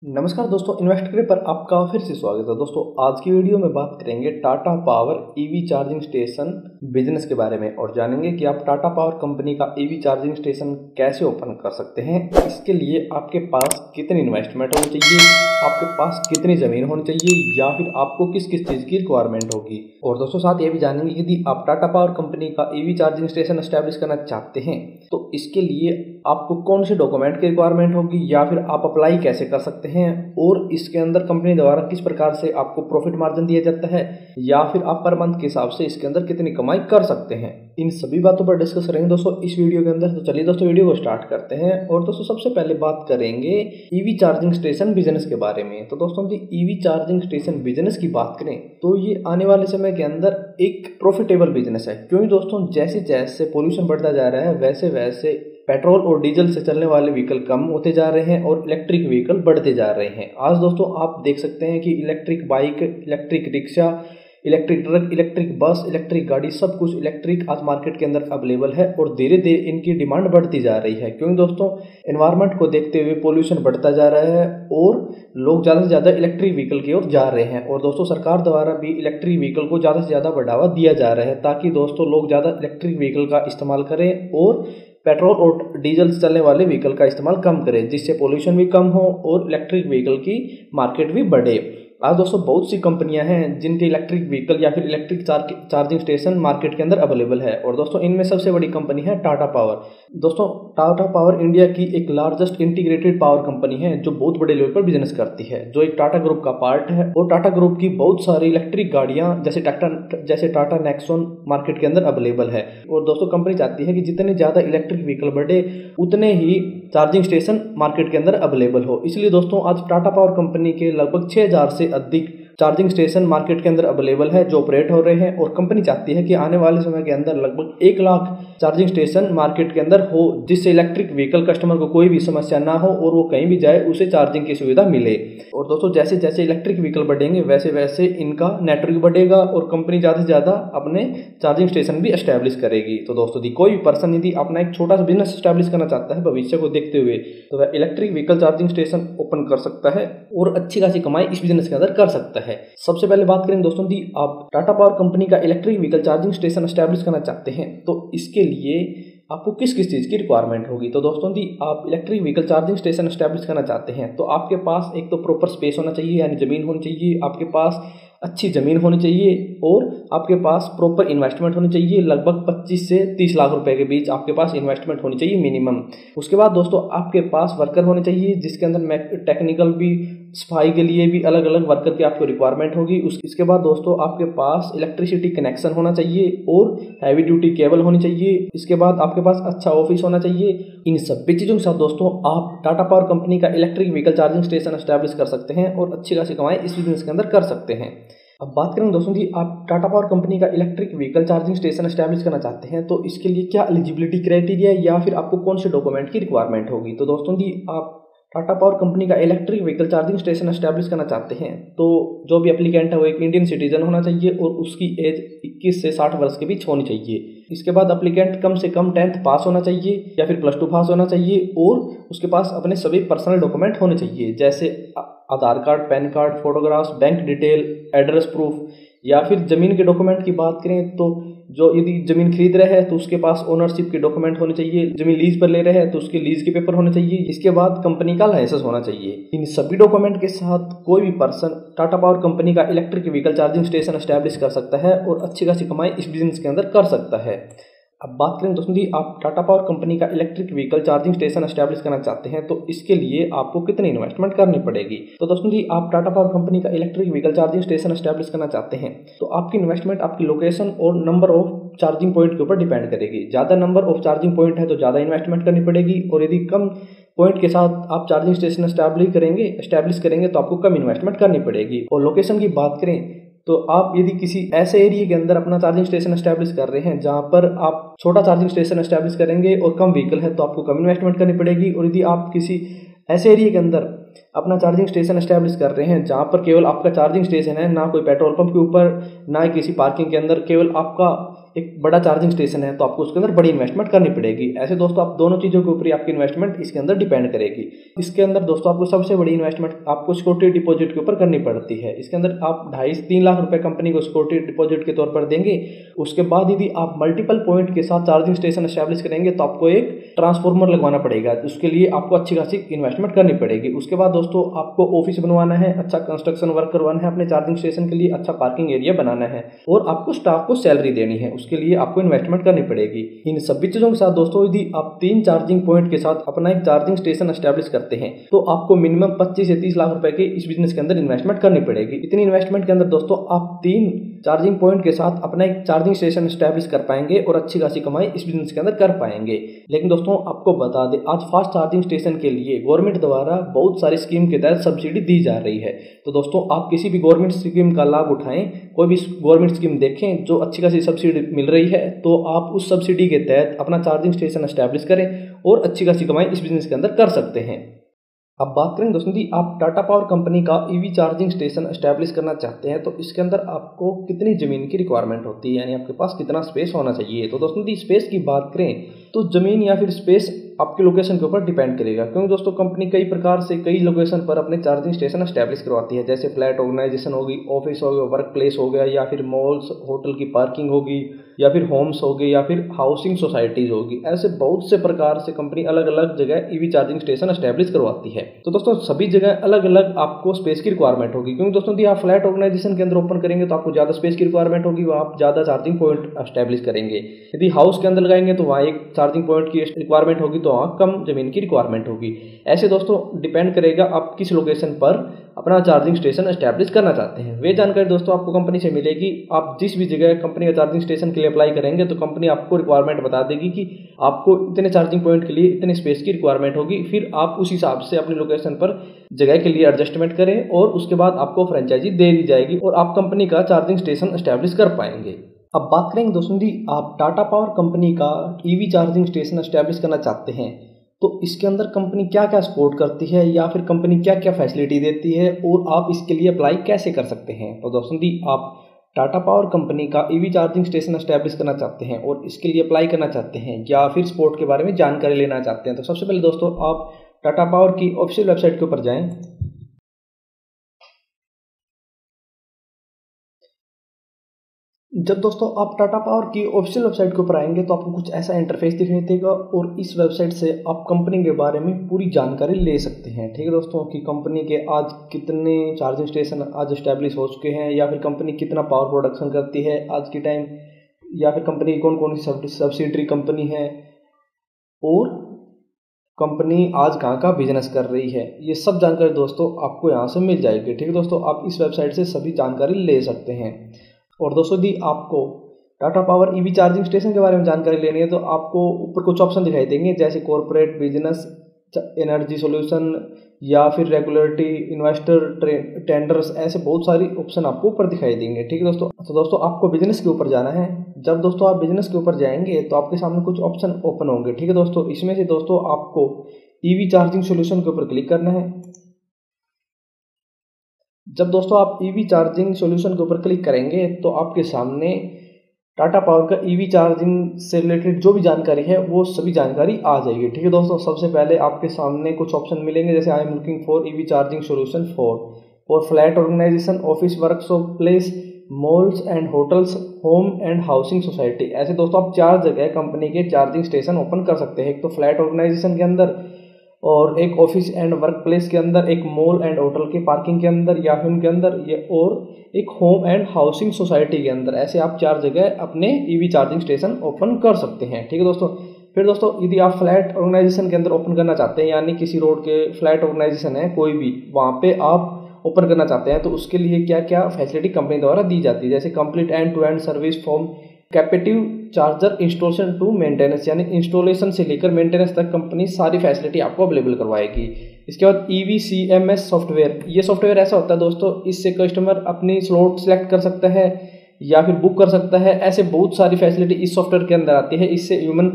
नमस्कार दोस्तों, इन्वेस्टर पर आपका फिर से स्वागत है। दोस्तों आज की वीडियो में बात करेंगे Tata power EV charging station business के बारे में और जानेंगे कि आप टाटा पावर कंपनी का ईवी चार्जिंग स्टेशन कैसे ओपन कर सकते हैं। इसके लिए आपके पास कितनी इन्वेस्टमेंट होनी चाहिए, आपके पास कितनी ज़मीन होनी चाहिए या फिर आपको किस किस चीज़ की रिक्वायरमेंट होगी। और दोस्तों साथ ये भी जानेंगे यदि आप टाटा पावर कंपनी का ईवी चार्जिंग स्टेशन एस्टैब्लिश करना चाहते हैं तो इसके लिए आपको कौन से डॉक्यूमेंट की रिक्वायरमेंट होगी या फिर आप अप्लाई कैसे कर सकते हैं और इसके अंदर कंपनी द्वारा किस प्रकार से आपको प्रॉफिट मार्जिन दिया जाता है या फिर आप पर मंथ के हिसाब से इसके अंदर कितनी कमाई कर सकते हैं। इन सभी बातों पर डिस्कस करेंगे दोस्तों इस वीडियो के अंदर। तो चलिए दोस्तों वीडियो को स्टार्ट करते हैं। और दोस्तों सबसे पहले बात करेंगे ईवी चार्जिंग स्टेशन बिजनेस के बारे में। तो दोस्तों ईवी चार्जिंग स्टेशन बिजनेस की बात करें तो ये आने वाले समय के अंदर एक प्रॉफिटेबल बिजनेस है, क्योंकि दोस्तों जैसे जैसे पोल्यूशन बढ़ता जा रहा है वैसे वैसे पेट्रोल और डीजल से चलने वाले व्हीकल कम होते जा रहे हैं और इलेक्ट्रिक व्हीकल बढ़ते जा रहे हैं। आज दोस्तों आप देख सकते हैं कि electric bike, electric rickshaw, electric truck, electric bus, electric गाड़ी, सब कुछ इलेक्ट्रिक आज मार्केट के अंदर अवेलेबल है और धीरे धीरे इनकी डिमांड बढ़ती जा रही है, क्योंकि दोस्तों एनवायरनमेंट को देखते हुए पोल्यूशन बढ़ता जा रहा है और लोग ज़्यादा से ज़्यादा इलेक्ट्रिक व्हीकल की ओर जा रहे हैं। और दोस्तों सरकार द्वारा भी इलेक्ट्रिक व्हीकल को ज़्यादा से ज़्यादा बढ़ावा दिया जा रहा है ताकि दोस्तों लोग ज़्यादा इलेक्ट्रिक व्हीकल का इस्तेमाल करें और पेट्रोल और डीजल से चलने वाले व्हीकल का इस्तेमाल कम करें, जिससे पोल्यूशन भी कम हो और इलेक्ट्रिक व्हीकल की मार्केट भी बढ़े। आज दोस्तों बहुत सी कंपनियां हैं जिनके इलेक्ट्रिक व्हीकल या फिर इलेक्ट्रिक चार्जिंग स्टेशन मार्केट के अंदर अवेलेबल है और दोस्तों इनमें सबसे बड़ी कंपनी है टाटा पावर। दोस्तों टाटा पावर इंडिया की एक लार्जेस्ट इंटीग्रेटेड पावर कंपनी है जो बहुत बड़े लेवल पर बिजनेस करती है, जो एक टाटा ग्रुप का पार्ट है। और टाटा ग्रुप की बहुत सारी इलेक्ट्रिक गाड़ियां जैसे टाटा नेक्सॉन मार्केट के अंदर अवेलेबल है। और दोस्तों कंपनी चाहती है कि जितने ज़्यादा इलेक्ट्रिक व्हीकल बढ़े उतने ही चार्जिंग स्टेशन मार्केट के अंदर अवेलेबल हो। इसलिए दोस्तों आज टाटा पावर कंपनी के लगभग 6000 से अधिक चार्जिंग स्टेशन मार्केट के अंदर अवेलेबल है जो ऑपरेट हो रहे हैं। और कंपनी चाहती है कि आने वाले समय के अंदर लगभग 1 लाख चार्जिंग स्टेशन मार्केट के अंदर हो, जिससे इलेक्ट्रिक व्हीकल कस्टमर को कोई भी समस्या ना हो और वो कहीं भी जाए उसे चार्जिंग की सुविधा मिले। और दोस्तों जैसे जैसे इलेक्ट्रिक व्हीकल बढ़ेंगे वैसे वैसे इनका नेटवर्क बढ़ेगा और कंपनी ज़्यादा से ज़्यादा अपने चार्जिंग स्टेशन भी एस्टैब्लिश करेगी। तो दोस्तों कोई भी पर्सन यदि अपना एक छोटा सा बिजनेस एस्टैब्लिश करना चाहता है भविष्य को देखते हुए तो वह electric vehicle charging station open कर सकता है और अच्छी खासी कमाई इस बिजनेस के अंदर कर सकता है। सबसे पहले बात करें दोस्तों आप टाटा पावर कंपनी का electric vehicle charging station establish करना चाहते हैं तो इसके लिए आपको किस किस चीज़ की रिक्वायरमेंट होगी। तो दोस्तों आप electric vehicle charging station establish करना चाहते हैं तो आपके पास एक तो प्रॉपर स्पेस होना चाहिए, यानी ज़मीन होनी चाहिए, आपके पास अच्छी ज़मीन होनी चाहिए और आपके पास प्रॉपर इन्वेस्टमेंट होनी चाहिए। लगभग 25 से 30 लाख रुपए के बीच आपके पास इन्वेस्टमेंट होनी चाहिए मिनिमम। उसके बाद दोस्तों आपके पास वर्कर होने चाहिए, जिसके अंदर टेक्निकल भी, सफाई के लिए भी अलग अलग वर्कर की आपको रिक्वायरमेंट होगी। इसके बाद दोस्तों आपके पास इलेक्ट्रिसिटी कनेक्शन होना चाहिए और हैवी ड्यूटी केबल होनी चाहिए। इसके बाद आपके पास अच्छा ऑफिस होना चाहिए। इन सभी चीज़ों के साथ दोस्तों आप टाटा पावर कंपनी का electric vehicle charging station establish कर सकते हैं और अच्छी खासी कमाई इस बिजनेस के अंदर कर सकते हैं। अब बात करें दोस्तों आप टाटा पावर कंपनी का electric vehicle charging station establish करना चाहते हैं तो इसके लिए क्या एलिजिबिलिटी क्राइटेरिया या फिर आपको कौन से डॉक्यूमेंट की रिक्वायरमेंट होगी। तो दोस्तों आप टाटा पावर कंपनी का electric vehicle charging station establish करना चाहते हैं तो जो भी एप्लीकेंट है वो एक इंडियन सिटीजन होना चाहिए और उसकी एज 21 से 60 वर्ष के बीच होनी चाहिए। इसके बाद एप्लीकेंट कम से कम 10th पास होना चाहिए या फिर +2 पास होना चाहिए और उसके पास अपने सभी पर्सनल डॉक्यूमेंट होने चाहिए, जैसे Aadhaar card, PAN card, photographs, bank detail, address proof. या फिर ज़मीन के डॉक्यूमेंट की बात करें तो जो यदि ज़मीन खरीद रहे हैं तो उसके पास ओनरशिप के डॉक्यूमेंट होने चाहिए, ज़मीन लीज पर ले रहे हैं तो उसके लीज के पेपर होने चाहिए। इसके बाद कंपनी का लाइसेंस होना चाहिए। इन सभी डॉक्यूमेंट के साथ कोई भी पर्सन टाटा पावर कंपनी का electric vehicle charging station establish कर सकता है और अच्छी खासी कमाई इस बिजनेस के अंदर कर सकता है। अब बात करें दोस्तों आप टाटा पावर कंपनी का electric vehicle charging station establish करना चाहते हैं तो इसके लिए आपको कितनी इन्वेस्टमेंट करनी पड़ेगी। तो दोस्तों आप टाटा पावर कंपनी का electric vehicle charging station establish करना चाहते हैं तो आपकी इन्वेस्टमेंट आपकी लोकेशन और नंबर ऑफ चार्जिंग पॉइंट के ऊपर डिपेंड करेगी। ज़्यादा नंबर ऑफ चार्जिंग पॉइंट है तो ज़्यादा इन्वेस्टमेंट करनी पड़ेगी और यदि कम पॉइंट के साथ आप चार्जिंग स्टेशन एस्टैब्लिश करेंगे तो आपको कम इन्वेस्टमेंट करनी पड़ेगी। और लोकेशन की बात करें तो आप यदि किसी ऐसे एरिया के अंदर अपना चार्जिंग स्टेशन एस्टैब्लिश कर रहे हैं जहां पर आप छोटा चार्जिंग स्टेशन एस्टैब्लिश करेंगे और कम व्हीकल है तो आपको कम इन्वेस्टमेंट करनी पड़ेगी। और यदि आप किसी ऐसे एरिया के अंदर अपना चार्जिंग स्टेशन एस्टैब्लिश कर रहे हैं जहां पर केवल आपका चार्जिंग स्टेशन है, ना कोई पेट्रोल पंप के ऊपर, ना किसी पार्किंग के अंदर, केवल आपका एक बड़ा चार्जिंग स्टेशन है तो आपको उसके अंदर बड़ी इन्वेस्टमेंट करनी पड़ेगी। ऐसे दोस्तों आप दोनों चीज़ों के ऊपर ही आपकी इन्वेस्टमेंट इसके अंदर डिपेंड करेगी। इसके अंदर दोस्तों आपको सबसे बड़ी इन्वेस्टमेंट आपको सिक्योरिटी डिपॉजिट के ऊपर करनी पड़ती है। इसके अंदर आप 2.5 से 3 लाख रुपए कंपनी को सिक्योरिटी डिपॉजिट के तौर पर देंगे। उसके बाद यदि आप मल्टीपल पॉइंट के साथ चार्जिंग स्टेशन एस्टैब्लिश करेंगे तो आपको एक ट्रांसफार्मर लगवाना पड़ेगा, उसके लिए आपको अच्छी खासी इन्वेस्टमेंट करनी पड़ेगी। उसके बाद दोस्तों आपको ऑफिस बनवाना है, अच्छा कंस्ट्रक्शन वर्क करवाना है, अपने चार्जिंग स्टेशन के लिए अच्छा पार्किंग एरिया बनाना है और आपको स्टाफ को सैलरी देनी है, उसके लिए आपको इन्वेस्टमेंट करनी पड़ेगी। इन सभी चीजों के साथ दोस्तों यदि आप 3 चार्जिंग पॉइंट के साथ अपना एक चार्जिंग स्टेशन एस्टैब्लिश करते हैं तो आपको मिनिमम 25 से 30 लाख रुपए के इस बिजनेस के अंदर इन्वेस्टमेंट करनी पड़ेगी। इतनी इन्वेस्टमेंट के अंदर दोस्तों आप 3 चार्जिंग पॉइंट के साथ अपना एक चार्जिंग स्टेशन एस्टैब्लिश कर पाएंगे और अच्छी खासी कमाई इस बिजनेस के अंदर कर पाएंगे। लेकिन दोस्तों आपको बता दें, आज फास्ट चार्जिंग स्टेशन के लिए गवर्नमेंट द्वारा बहुत सारी स्कीम के तहत सब्सिडी दी जा रही है। तो दोस्तों आप किसी भी गवर्नमेंट स्कीम का लाभ उठाएं, कोई भी गवर्नमेंट स्कीम देखें जो अच्छी खासी सब्सिडी मिल रही है तो आप उस सब्सिडी के तहत अपना चार्जिंग स्टेशन एस्टैब्लिश करें और अच्छी खासी कमाई इस बिजनेस के अंदर कर सकते हैं। अब बात करें दोस्तों जी, आप टाटा पावर कंपनी का ईवी चार्जिंग स्टेशन एस्टैब्लिश करना चाहते हैं तो इसके अंदर आपको कितनी ज़मीन की रिक्वायरमेंट होती है, यानी आपके पास कितना स्पेस होना चाहिए। तो दोस्तों जी स्पेस की बात करें तो ज़मीन या फिर स्पेस आपके लोकेशन के ऊपर डिपेंड करेगा, क्योंकि दोस्तों कंपनी कई प्रकार से कई लोकेशन पर अपने चार्जिंग स्टेशन एस्टैब्लिश करवाती है। जैसे फ्लैट ऑर्गेनाइजेशन होगी, ऑफिस हो गया, वर्क प्लेस हो गया, या फिर मॉल्स होटल की पार्किंग होगी, या फिर होम्स हो गए, या फिर हाउसिंग सोसाइटीज़ होगी। ऐसे बहुत से प्रकार से कंपनी अलग अलग जगह ईवी चार्जिंग स्टेशन एस्टैब्लिश करवाती है। तो दोस्तों सभी जगह अलग अलग आपको स्पेस की रिक्वायरमेंट होगी, क्योंकि दोस्तों यदि आप फ्लैट ऑर्गेनाइजेशन के अंदर ओपन करेंगे तो आपको ज़्यादा स्पेस की रिक्वायरमेंट होगी, वहाँ आप ज़्यादा चार्जिंग पॉइंट एस्टैब्लिश करेंगे। यदि हाउस के अंदर लगाएंगे तो वहाँ एक चार्जिंग पॉइंट की रिक्वायरमेंट होगी, तो वहाँ कम जमीन की रिक्वायरमेंट होगी। ऐसे दोस्तों डिपेंड करेगा आप किस लोकेशन पर अपना चार्जिंग स्टेशन एस्टैब्लिश करना चाहते हैं। वे जानकारी दोस्तों आपको कंपनी से मिलेगी। आप जिस भी जगह कंपनी का चार्जिंग स्टेशन के लिए अप्लाई करेंगे तो कंपनी आपको रिक्वायरमेंट बता देगी कि आपको इतने चार्जिंग पॉइंट के लिए इतने स्पेस की रिक्वायरमेंट होगी। फिर आप उस हिसाब से अपनी लोकेशन पर जगह के लिए एडजस्टमेंट करें और उसके बाद आपको फ्रेंचाइजी दे दी जाएगी और आप कंपनी का चार्जिंग स्टेशन एस्टैब्लिश कर पाएंगे। अब बात करेंगे दोस्तों जी, आप टाटा पावर कंपनी का ईवी चार्जिंग स्टेशन एस्टैब्लिश करना चाहते हैं तो इसके अंदर कंपनी क्या क्या सपोर्ट करती है या फिर कंपनी क्या क्या फैसिलिटी देती है और आप इसके लिए अप्लाई कैसे कर सकते हैं। तो दोस्तों जी आप टाटा पावर कंपनी का ईवी चार्जिंग स्टेशन एस्टैब्लिश करना चाहते हैं और इसके लिए अप्लाई करना चाहते हैं या फिर सपोर्ट के बारे में जानकारी लेना चाहते हैं तो सबसे पहले दोस्तों आप टाटा पावर की ऑफिशियल वेबसाइट के ऊपर जाएं। जब दोस्तों आप टाटा पावर की ऑफिशियल वेबसाइट के ऊपर आएंगे तो आपको कुछ ऐसा इंटरफेस दिखाई देगा और इस वेबसाइट से आप कंपनी के बारे में पूरी जानकारी ले सकते हैं। ठीक है दोस्तों, कि कंपनी के आज कितने चार्जिंग स्टेशन आज इस्टेब्लिश हो चुके हैं या फिर कंपनी कितना पावर प्रोडक्शन करती है आज के टाइम, या फिर कंपनी कौन कौन सी सब्सिडरी कंपनी है और कंपनी आज कहाँ का बिजनेस कर रही है। ये सब जानकारी दोस्तों आपको यहाँ से मिल जाएगी। ठीक है दोस्तों, आप इस वेबसाइट से सभी जानकारी ले सकते हैं। और दोस्तों यदि आपको Tata power EV charging station के बारे में जानकारी लेनी है तो आपको ऊपर कुछ ऑप्शन दिखाई देंगे, जैसे कॉर्पोरेट, बिजनेस, एनर्जी सॉल्यूशन या फिर रेगुलेटरी, इन्वेस्टर, टेंडर्स, ऐसे बहुत सारी ऑप्शन आपको ऊपर दिखाई देंगे। ठीक है दोस्तों, तो दोस्तों आपको बिजनेस के ऊपर जाना है। जब दोस्तों आप बिजनेस के ऊपर जाएंगे तो आपके सामने कुछ ऑप्शन ओपन होंगे। ठीक है दोस्तों, इसमें से दोस्तों आपको ईवी चार्जिंग सॉल्यूशन के ऊपर क्लिक करना है। जब दोस्तों आप ईवी चार्जिंग सॉल्यूशन के ऊपर क्लिक करेंगे तो आपके सामने टाटा पावर का ईवी चार्जिंग से रिलेटेड जो भी जानकारी है वो सभी जानकारी आ जाएगी। ठीक है दोस्तों, सबसे पहले आपके सामने कुछ ऑप्शन मिलेंगे, जैसे I am looking for EV charging solution for flat organisation, office, workshop, place, malls and hotels, home and housing society. ऐसे दोस्तों आप 4 जगह कंपनी के चार्जिंग स्टेशन ओपन कर सकते हैं। एक तो फ्लैट ऑर्गेनाइजेशन के अंदर, और एक ऑफिस एंड वर्क प्लेस के अंदर, एक मॉल एंड होटल के पार्किंग के अंदर या फिर उनके अंदर, ये और एक होम एंड हाउसिंग सोसाइटी के अंदर। ऐसे आप 4 जगह अपने ईवी चार्जिंग स्टेशन ओपन कर सकते हैं। ठीक है दोस्तों, फिर दोस्तों यदि आप फ्लैट ऑर्गेनाइजेशन के अंदर ओपन करना चाहते हैं, यानी किसी रोड के फ्लैट ऑर्गेनाइजेशन है कोई भी, वहाँ पे आप ओपन करना चाहते हैं तो उसके लिए क्या क्या फैसिलिटी कंपनी द्वारा दी जाती है, जैसे complete end to end service from captive charger installation to maintenance, यानी इंस्टॉलेशन से लेकर मेंटेनेंस तक कंपनी सारी फैसिलिटी आपको अवेलेबल करवाएगी। इसके बाद EVCMS सॉफ्टवेयर, ये सॉफ्टवेयर ऐसा होता है दोस्तों, इससे कस्टमर अपनी स्लॉट सेलेक्ट कर सकता है या फिर बुक कर सकता है। ऐसे बहुत सारी फैसिलिटी इस सॉफ्टवेयर के अंदर आती है। इससे ह्यूमन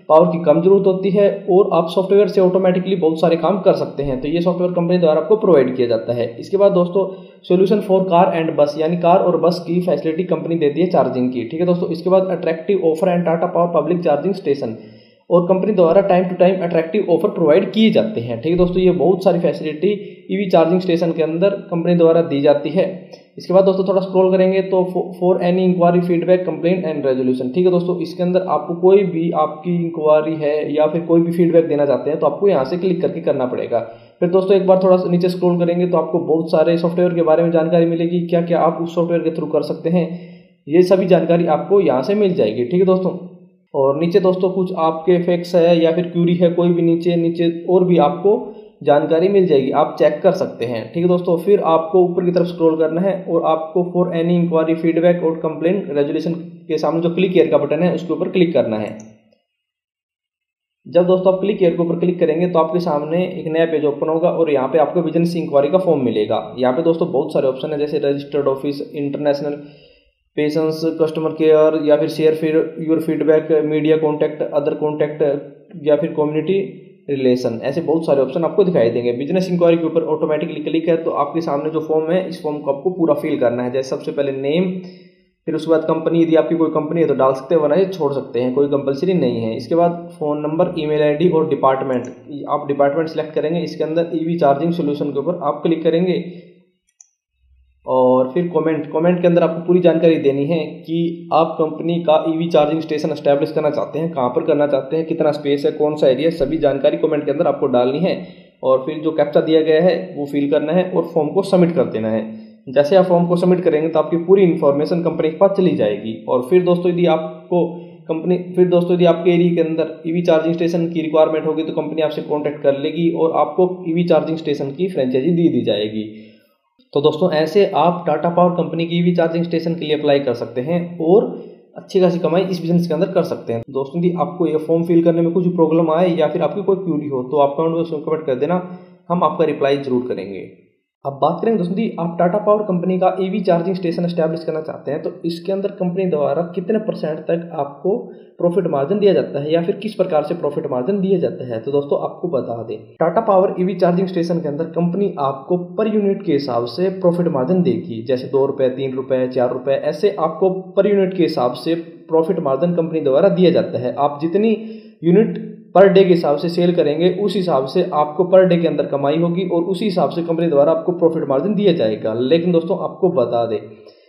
पावर की कम जरूरत होती है और आप सॉफ्टवेयर से ऑटोमेटिकली बहुत सारे काम कर सकते हैं। तो ये सॉफ्टवेयर कंपनी द्वारा आपको प्रोवाइड किया जाता है। इसके बाद दोस्तों सोल्यूशन फॉर कार एंड बस, यानी कार और बस की फैसिलिटी कंपनी देती है चार्जिंग की, ठीक है दोस्तों। इसके बाद attractive offer and Tata Power public charging station, और कंपनी द्वारा time to time attractive offer provide किए जाते हैं, ठीक है दोस्तों। ये बहुत सारी फैसिलिटी ईवी चार्जिंग स्टेशन के अंदर कंपनी द्वारा दी जाती है। इसके बाद दोस्तों थोड़ा स्क्रॉल करेंगे तो for any inquiry feedback complaint and resolution, ठीक है दोस्तों। इसके अंदर आपको कोई भी आपकी इंक्वायरी है या फिर कोई भी फीडबैक देना चाहते हैं तो आपको यहाँ से क्लिक करके करना पड़ेगा। फिर दोस्तों एक बार थोड़ा नीचे स्क्रॉल करेंगे तो आपको बहुत सारे सॉफ्टवेयर के बारे में जानकारी मिलेगी, क्या क्या आप उस सॉफ्टवेयर के थ्रू कर सकते हैं, ये सभी जानकारी आपको यहाँ से मिल जाएगी, ठीक है दोस्तों। और नीचे दोस्तों कुछ आपके फैक्ट्स है या फिर क्यूरी है, कोई भी नीचे और भी आपको जानकारी मिल जाएगी, आप चेक कर सकते हैं, ठीक है दोस्तों। फिर आपको ऊपर की तरफ स्क्रॉल करना है और आपको फॉर एनी इंक्वायरी फीडबैक और कंप्लेंट रेजोल्यूशन के सामने जो क्लिक हियर का बटन है उसके ऊपर क्लिक करना है। जब दोस्तों आप क्लिक हियर के ऊपर क्लिक करेंगे तो आपके सामने एक नया पेज ओपन होगा और यहाँ पे आपको बिजनेस इंक्वायरी का फॉर्म मिलेगा। यहाँ पे दोस्तों बहुत सारे ऑप्शन है, जैसे registered office, international patience, customer care, या फिर शेयर फिर your feedback, media contact, other contact, या फिर कम्युनिटी रिलेशन, ऐसे बहुत सारे ऑप्शन आपको दिखाई देंगे। बिजनेस इंक्वायरी के ऊपर ऑटोमेटिकली क्लिक है तो आपके सामने जो फॉर्म है इस फॉर्म को आपको पूरा फिल करना है। जैसे सबसे पहले नेम, फिर उसके बाद कंपनी, यदि आपकी कोई कंपनी है तो डाल सकते हैं, वरना छोड़ सकते हैं, कोई कंपलसरी नहीं है। इसके बाद फ़ोन नंबर, ईमेल आईडी और डिपार्टमेंट, आप डिपार्टमेंट सेलेक्ट करेंगे। इसके अंदर ईवी चार्जिंग सोल्यूशन के ऊपर आप क्लिक करेंगे और फिर कमेंट के अंदर आपको पूरी जानकारी देनी है कि आप कंपनी का ईवी चार्जिंग स्टेशन एस्टैब्लिश करना चाहते हैं, कहाँ पर करना चाहते हैं, कितना स्पेस है, कौन सा एरिया, सभी जानकारी कमेंट के अंदर आपको डालनी है। और फिर जो कैप्चा दिया गया है वो फिल करना है और फॉर्म को सबमिट कर देना है। जैसे आप फॉर्म को सबमिट करेंगे तो आपकी पूरी इन्फॉर्मेशन कंपनी के पास चली जाएगी। और फिर दोस्तों यदि आपके एरिया के अंदर ईवी चार्जिंग स्टेशन की रिक्वायरमेंट होगी तो कंपनी आपसे कॉन्टैक्ट कर लेगी और आपको ईवी चार्जिंग स्टेशन की फ्रेंचाइजी दी जाएगी। तो दोस्तों ऐसे आप टाटा पावर कंपनी की ईवी चार्जिंग स्टेशन के लिए अप्लाई कर सकते हैं और अच्छी खासी कमाई इस बिजनेस के अंदर कर सकते हैं। दोस्तों यदि आपको ये फॉर्म फिल करने में कुछ प्रॉब्लम आए या फिर आपकी कोई क्यूरी हो तो आप कमेंट कर देना, हम आपका रिप्लाई जरूर करेंगे। अब बात करें दोस्तों जी, आप टाटा पावर कंपनी का ईवी चार्जिंग स्टेशन एस्टैब्लिश करना चाहते हैं तो इसके अंदर कंपनी द्वारा कितने % तक आपको प्रॉफिट मार्जिन दिया जाता है या फिर किस प्रकार से प्रॉफिट मार्जिन दिया जाता है, तो दोस्तों आपको बता दें। Tata power EV charging station के अंदर कंपनी आपको पर यूनिट के हिसाब से प्रॉफिट मार्जिन देगी, जैसे 2 रुपये, 3 रुपये, 4 रुपये, ऐसे आपको पर यूनिट के हिसाब से प्रॉफिट मार्जिन कंपनी द्वारा दिया जाता है। आप जितनी यूनिट पर डे के हिसाब से सेल करेंगे उस हिसाब से आपको पर डे के अंदर कमाई होगी और उसी हिसाब से कंपनी द्वारा आपको प्रॉफिट मार्जिन दिया जाएगा। लेकिन दोस्तों आपको बता दें,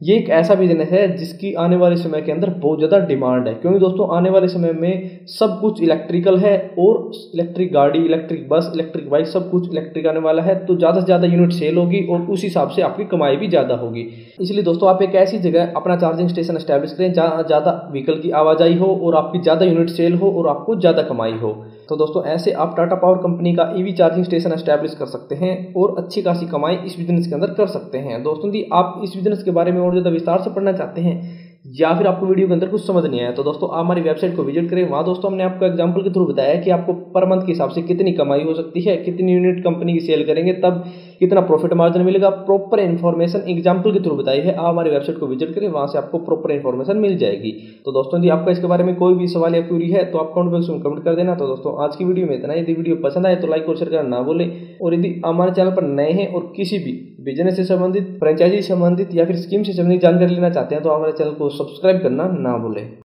ये एक ऐसा बिजनेस है जिसकी आने वाले समय के अंदर बहुत ज़्यादा डिमांड है, क्योंकि दोस्तों आने वाले समय में सब कुछ इलेक्ट्रिकल है और इलेक्ट्रिक गाड़ी, इलेक्ट्रिक बस, इलेक्ट्रिक बाइक, सब कुछ इलेक्ट्रिक आने वाला है। तो ज़्यादा से ज़्यादा यूनिट सेल होगी और उस हिसाब से आपकी कमाई भी ज़्यादा होगी। इसलिए दोस्तों आप एक ऐसी जगह अपना चार्जिंग स्टेशन एस्टैब्लिश करें जहाँ ज़्यादा व्हीकल की आवाजाही हो और आपकी ज़्यादा यूनिट सेल हो और आपको ज़्यादा कमाई हो। तो दोस्तों ऐसे आप टाटा पावर कंपनी का ईवी चार्जिंग स्टेशन एस्टैब्लिश कर सकते हैं और अच्छी खासी कमाई इस बिजनेस के अंदर कर सकते हैं। दोस्तों यदि आप इस बिजनेस के बारे में और ज़्यादा विस्तार से पढ़ना चाहते हैं या फिर आपको वीडियो के अंदर कुछ समझ नहीं आया तो दोस्तों आप हमारी वेबसाइट को विजिट करें। वहाँ दोस्तों हमने आपको एग्जांपल के थ्रू बताया कि आपको पर मंथ के हिसाब से कितनी कमाई हो सकती है, कितनी यूनिट कंपनी की सेल करेंगे तब कितना प्रॉफिट मार्जिन मिलेगा, प्रॉपर इन्फॉर्मेशन एग्जाम्पल के थ्रू बताई है। आप हमारी वेबसाइट को विजिट करें, वहाँ से आपको प्रॉपर इन्फॉर्मेशन मिल जाएगी। तो दोस्तों यदि आपका इसके बारे में कोई भी सवाल या क्वेरी है तो आप कमेंट बॉक्स में कमेंट कर देना। तो दोस्तों आज की वीडियो में इतना। यदि वीडियो पसंद आए तो लाइक और शेयर करना ना भूलें और यदि हमारे चैनल पर नए हैं और किसी भी बिजनेस से संबंधित, फ्रेंचाइजी से संबंधित या फिर स्कीम से संबंधित जानकारी लेना चाहते हैं तो हमारे चैनल को सब्सक्राइब करना ना भूलें।